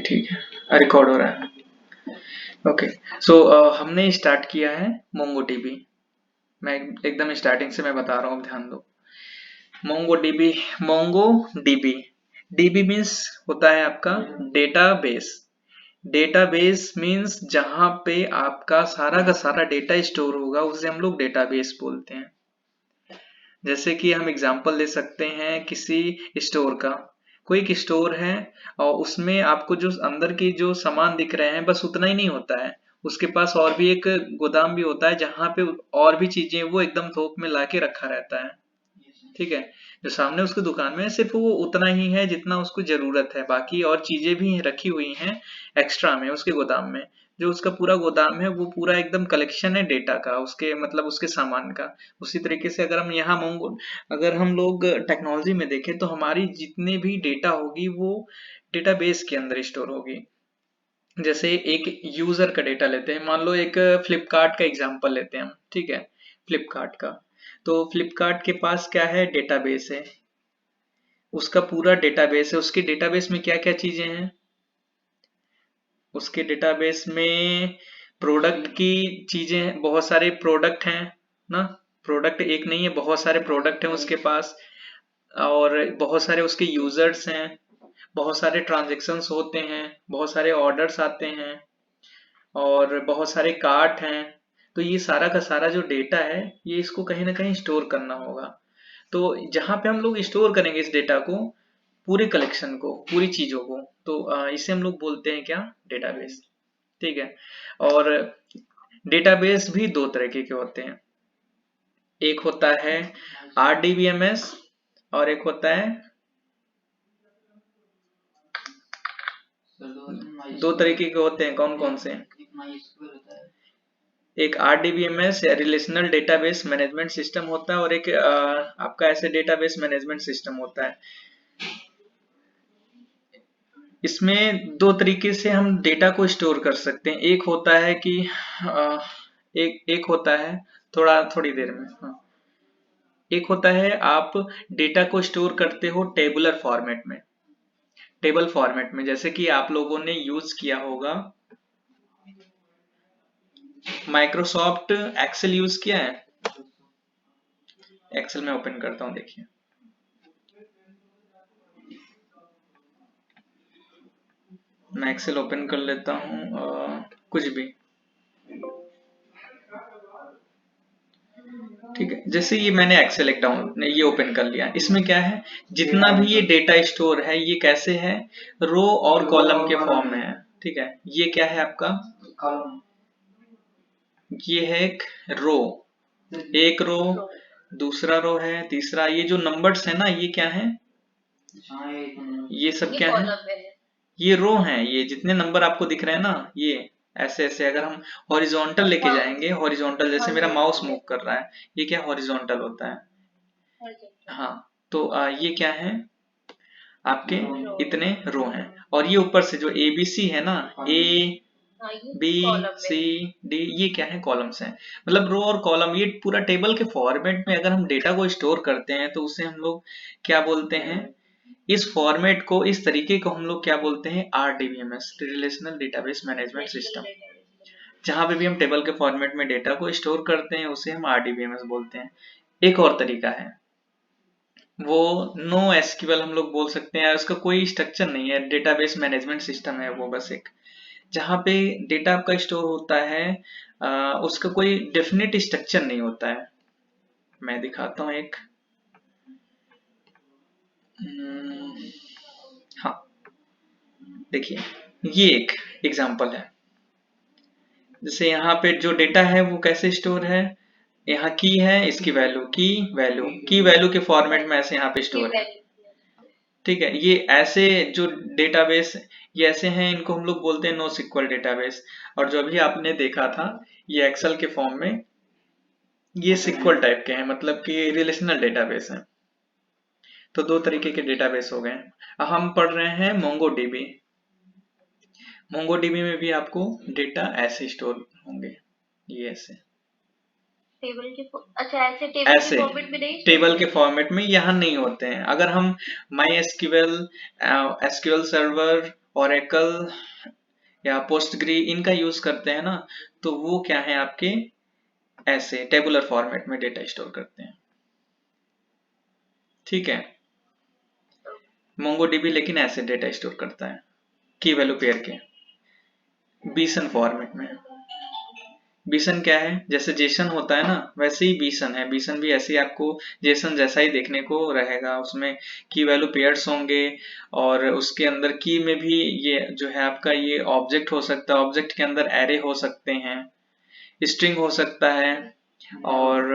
ठीक है, रिकॉर्ड हो रहा है। ओके, सो हमने स्टार्ट किया है मोंगोडीबी। मैं एकदम स्टार्टिंग से मैं बता रहा हूँ, ध्यान दो। मोंगोडीबी, मोंगोडीबी, डीबी मीन्स होता है आपका डेटाबेस। डेटाबेस मीन्स जहां पे आपका सारा का सारा डेटा स्टोर होगा, उसे हम लोग डेटाबेस बोलते हैं। जैसे कि हम एग्जांपल ले सकते हैं किसी स्टोर का। कोई एक स्टोर है और उसमें आपको जो अंदर की जो सामान दिख रहे हैं बस उतना ही नहीं होता है, उसके पास और भी एक गोदाम भी होता है जहां पे और भी चीजें वो एकदम थोक में लाके रखा रहता है। ठीक है, जो सामने उसकी दुकान में है सिर्फ वो उतना ही है जितना उसको जरूरत है, बाकी और चीजें भी रखी हुई हैं एक्स्ट्रा में उसके गोदाम में। जो उसका पूरा गोदाम है वो पूरा एकदम कलेक्शन है डेटा का, उसके मतलब उसके सामान का। उसी तरीके से अगर हम यहाँ मोंगो अगर हम लोग टेक्नोलॉजी में देखें तो हमारी जितनी भी डेटा होगी वो डेटाबेस के अंदर स्टोर होगी। जैसे एक यूजर का डेटा लेते हैं, मान लो एक फ्लिपकार्ट का एग्जांपल लेते हैं हम, ठीक है, फ्लिपकार्ट का। तो फ्लिपकार्ट के पास क्या है, डेटाबेस है, उसका पूरा डेटाबेस है। उसके डेटाबेस में क्या क्या चीजें हैं, उसके डेटाबेस में प्रोडक्ट की चीजें, बहुत सारे प्रोडक्ट हैं ना। प्रोडक्ट एक नहीं है, बहुत सारे प्रोडक्ट हैं उसके पास, और बहुत सारे उसके यूजर्स हैं, बहुत सारे ट्रांजेक्शन्स होते हैं, बहुत सारे ऑर्डर्स आते हैं, और बहुत सारे कार्ट हैं। तो ये सारा का सारा जो डेटा है, ये इसको कहीं ना कहीं स्टोर करना होगा। तो जहां पे हम लोग स्टोर करेंगे इस डेटा को, पूरे कलेक्शन को, पूरी चीजों को, तो इसे हम लोग बोलते हैं क्या, डेटाबेस। ठीक है, और डेटाबेस भी दो तरीके के होते हैं। एक होता है RDBMS और एक होता है, दो तरीके के होते हैं, कौन कौन से, एक RDBMS या रिलेशनल डेटाबेस मैनेजमेंट सिस्टम होता है, और एक आपका ऐसे डेटाबेस मैनेजमेंट सिस्टम होता है। इसमें दो तरीके से हम डेटा को स्टोर कर सकते हैं। एक होता है कि अ, एक होता है, थोड़ी देर में, हाँ। एक होता है आप डेटा को स्टोर करते हो टेबुलर फॉर्मेट में। टेबल फॉर्मेट में, जैसे कि आप लोगों ने यूज किया होगा, माइक्रोसॉफ्ट एक्सेल यूज किया है। एक्सेल में ओपन करता हूं, देखिए। मैं एक्सेल ओपन कर लेता हूँ, कुछ भी, ठीक है। जैसे ये मैंने एक्सेल एक डाउन ये ओपन कर लिया, इसमें क्या है, जितना भी ये डेटा स्टोर है ये कैसे है, रो और कॉलम के फॉर्म में है। ठीक है, ये क्या है आपका, ये है एक रो, एक रो, दूसरा रो है, तीसरा, ये जो नंबर्स है ना, ये क्या है, ये सब क्या है, ये रो हैं। ये जितने नंबर आपको दिख रहे हैं ना, ये ऐसे ऐसे अगर हम हॉरिजॉन्टल लेके जाएंगे, हॉरिजॉन्टल जैसे मेरा माउस मूव कर रहा है, ये क्या हॉरिजॉन्टल होता है। हाँ, तो ये क्या है, आपके इतने रो हैं, और ये ऊपर से जो ABC है ना, ABCD, ये क्या है, कॉलम्स हैं। मतलब रो और कॉलम, ये पूरा टेबल के फॉर्मेट में अगर हम डेटा को स्टोर करते हैं तो उसे हम लोग क्या बोलते हैं, इस फॉर्मेट को, इस तरीके को हम लोग क्या बोलते हैं, RDBMS, relational database management system. जहां पे भी हम टेबल के फॉर्मेट में डेटा को स्टोर करते हैं उसे हम RDBMS बोलते हैं। एक और तरीका है, वो नो एसक्यूएल हम लोग बोल सकते हैं, उसका कोई स्ट्रक्चर नहीं है, डेटाबेस मैनेजमेंट सिस्टम है वो, बस एक जहाँ पे डेटा आपका स्टोर होता है, उसका कोई डेफिनेट स्ट्रक्चर नहीं होता है। मैं दिखाता हूँ एक, हाँ, देखिए, ये एक एग्जांपल है। जैसे यहाँ पे जो डेटा है वो कैसे स्टोर है, यहाँ की है, इसकी वैल्यू, की वैल्यू के फॉर्मेट में ऐसे यहाँ पे स्टोर है। ठीक है, ये ऐसे जो डेटाबेस, ये ऐसे हैं, इनको हम लोग बोलते हैं नो सिक्वल डेटाबेस। और जो अभी आपने देखा था ये एक्सेल के फॉर्म में, ये सिक्वल टाइप के हैं, मतलब कि रिलेशनल डेटाबेस हैं। तो दो तरीके के डेटाबेस हो गए। अब हम पढ़ रहे हैं मोंगोडीबी। मोंगोडीबी में भी आपको डेटा ऐसे स्टोर होंगे, ये ऐसे टेबल के अच्छा ऐसे टेबल के फॉर्मेट में नहीं, टेबल के फॉर्मेट में यहाँ नहीं होते हैं। अगर हम my SQL, SQL server Oracle या पोस्टग्री इनका यूज करते हैं ना, तो वो क्या है आपके ऐसे टेबुलर फॉर्मेट में डेटा स्टोर करते हैं। ठीक है, मोंगोडीबी लेकिन ऐसे डेटा स्टोर करता है की वैल्यू पेयर के बीसन फॉर्मेट में। बीसन क्या है, जैसे जेसन होता है ना वैसे ही बीसन है। बीसन भी ऐसे ही आपको जेसन जैसा ही देखने को रहेगा, उसमें की वैल्यू पेयर्स होंगे और उसके अंदर की में भी ये जो है आपका ये ऑब्जेक्ट हो सकता है, ऑब्जेक्ट के अंदर एरे हो सकते हैं, स्ट्रिंग हो सकता है और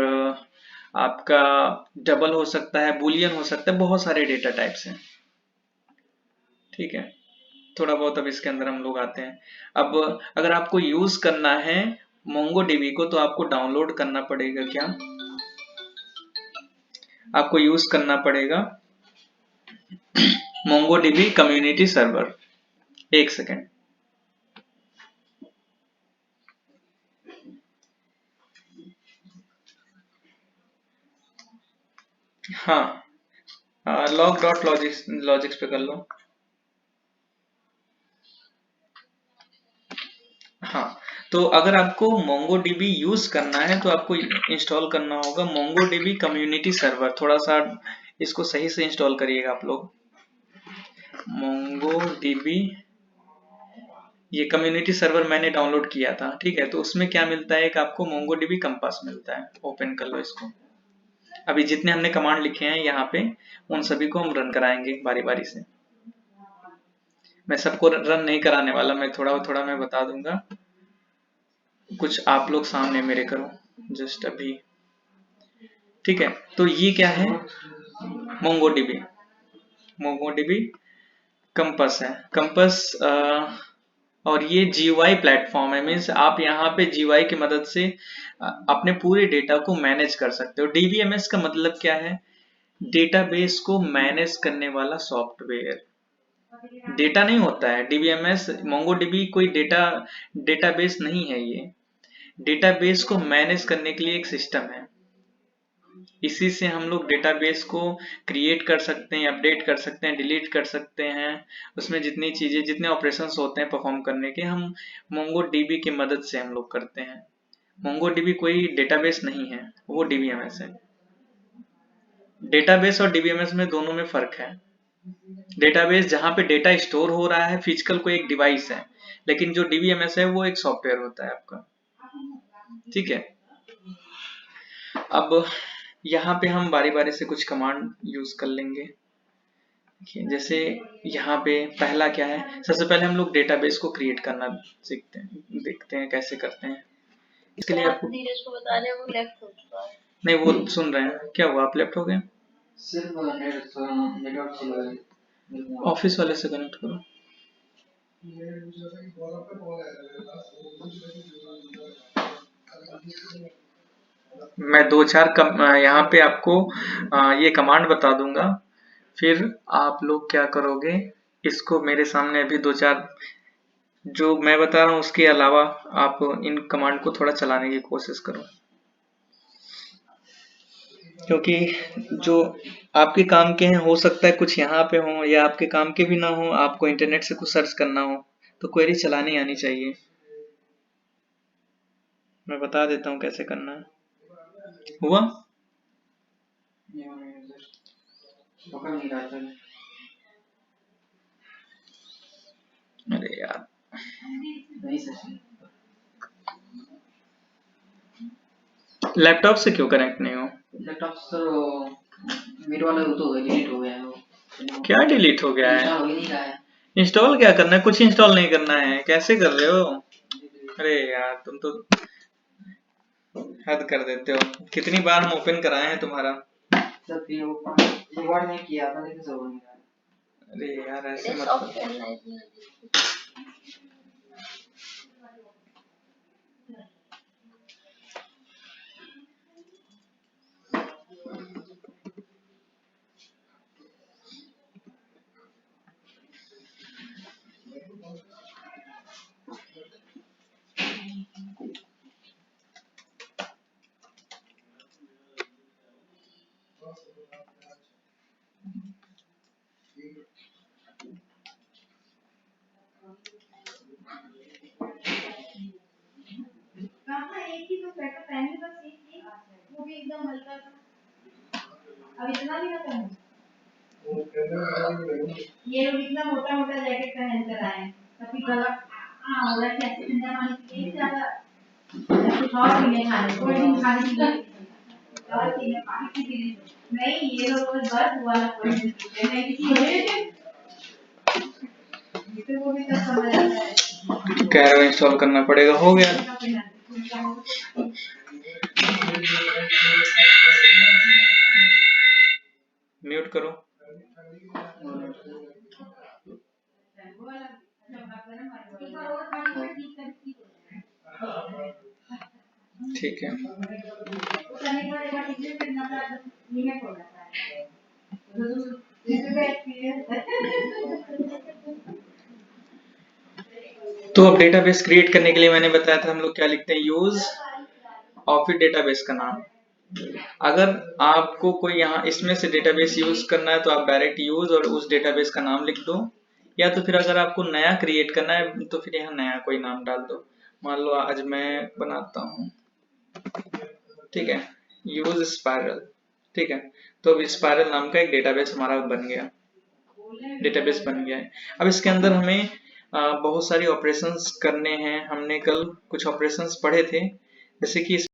आपका डबल हो सकता है, बुलियन हो सकता है, बहुत सारे डेटा टाइप्स हैं। ठीक है, थोड़ा बहुत अब इसके अंदर हम लोग आते हैं। अब अगर आपको यूज करना है मोंगोडीबी को तो आपको डाउनलोड करना पड़ेगा क्या, आपको यूज करना पड़ेगा मोंगोडीबी कम्युनिटी सर्वर। एक सेकेंड, हाँ लॉग डॉट लॉजिक्स पे कर लो। हाँ, तो अगर आपको मोंगोडीबी यूज करना है तो आपको इंस्टॉल करना होगा मोंगोडीबी कम्युनिटी सर्वर। थोड़ा सा इसको सही से इंस्टॉल करिएगा आप लोग। मोंगोडीबी ये कम्युनिटी सर्वर मैंने डाउनलोड किया था। ठीक है, तो उसमें क्या मिलता है, एक आपको मोंगोडीबी कंपास मिलता है। ओपन कर लो इसको। अभी जितने हमने कमांड लिखे हैं यहाँ पे उन सभी को हम रन कराएंगे बारी बारी से। मैं सबको रन नहीं कराने वाला, मैं थोड़ा थोड़ा मैं बता दूंगा, कुछ आप लोग सामने मेरे करो जस्ट अभी। ठीक है, तो ये क्या है, मोंगोडीबी। मोंगोडीबी कंपास है, कंपास और ये जीयूआई प्लेटफॉर्म है। मीन्स आप यहाँ पे जीयूआई की मदद से अपने पूरे डेटा को मैनेज कर सकते हो। डीबीएमएस का मतलब क्या है, डेटाबेस को मैनेज करने वाला सॉफ्टवेयर। डेटा नहीं होता है डीबीएमएस, मोंगोडीबी कोई डेटाबेस नहीं है। ये डेटाबेस को मैनेज करने के लिए एक सिस्टम है। इसी से हम लोग डेटाबेस को क्रिएट कर सकते हैं, अपडेट कर सकते हैं, डिलीट कर सकते हैं। उसमें जितनी चीजें, जितने ऑपरेशंस होते हैं परफॉर्म करने के, हम मोंगोडीबी की मदद से हम लोग करते हैं। मोंगोडीबी कोई डेटाबेस नहीं है, वो डीबीएमएस है। डेटाबेस और डीबीएमएस में दोनों में फर्क है। डेटाबेस जहां पे डेटा स्टोर हो रहा है, फिजिकल कोई एक डिवाइस है, लेकिन जो डीबीएमएस है वो एक सॉफ्टवेयर होता है आपका। ठीक है, अब यहाँ पे हम बारी बारी से कुछ कमांड यूज कर लेंगे। जैसे यहाँ पे पहला क्या है, सबसे पहले हम लोग डेटाबेस को क्रिएट करना सीखते हैं, देखते हैं कैसे करते हैं। इसके लिए आपको धीरज को बता रहे हैं वो लेफ्ट हो चुका है। नहीं, वो सुन रहे हैं। क्या हुआ, आप लेफ्ट हो गए? सिर्फ नेटवर्क से ऑफिस वाले से कनेक्ट करो। मैं दो चार यहाँ पे आपको ये कमांड बता दूंगा, फिर आप लोग क्या करोगे, इसको मेरे सामने अभी दो चार जो मैं बता रहा हूँ उसके अलावा आप इन कमांड को थोड़ा चलाने की कोशिश करो, क्योंकि जो आपके काम के हैं हो सकता है कुछ यहाँ पे हो, या आपके काम के भी ना हो, आपको इंटरनेट से कुछ सर्च करना हो, तो क्वेरी चलानी आनी चाहिए। मैं बता देता हूँ कैसे करना है। हुआ? अरे यार, लैपटॉप से क्यों कनेक्ट नहीं हो? लैपटॉप सर मेरे वाला तो डिलीट हो गया है वो। क्या डिलीट हो गया है? इंस्टॉल हो ही नहीं रहा है। इंस्टॉल क्या करना है, कुछ इंस्टॉल नहीं करना है, कैसे कर रहे हो? अरे यार तुम तो हद कर देते हो। कितनी बार हम ओपन कराए हैं तुम्हारा? सर फिर वो रिकॉर्ड नहीं किया था लेकिन सब हो नहीं रहा। अरे यार ऐसे मत करो। अब इतना भी होता है। ये लोग इतना मोटा मोटा जैकेट पहन कर आए हैं, कभी गला हो रहा है, कैसे ठंडा पानी पीने ज्यादा कुछ और पीने खाने कोल्ड ड्रिंक खाने की और पीने पानी की पीने नहीं, ये लोग तो बर्फ वाला कोल्ड ड्रिंक पीते हैं, किसी को भी तो समझ आता है। कैरव इंस्टॉल करना पड़ेगा, हो गया। म्यूट करो। ठीक है, तो अब डेटाबेस क्रिएट करने के लिए मैंने बताया था हम लोग क्या लिखते हैं, यूज ऑफिस डेटाबेस का नाम। अगर आपको कोई यहाँ इसमें से डेटाबेस यूज करना है तो आप डायरेक्ट यूज और उस डेटाबेस का नाम लिख दो, या तो फिर अगर आपको नया क्रिएट करना है तो फिर यहाँ नया कोई नाम डाल दो। मान लो आज मैं बनाता हूँ, ठीक है, यूज स्पाइरल, ठीक है। तो अब स्पाइरल नाम का एक डेटाबेस हमारा बन गया, डेटाबेस बन गया है। अब इसके अंदर हमें बहुत सारी ऑपरेशंस करने हैं। हमने कल कुछ ऑपरेशंस पढ़े थे, जैसे कि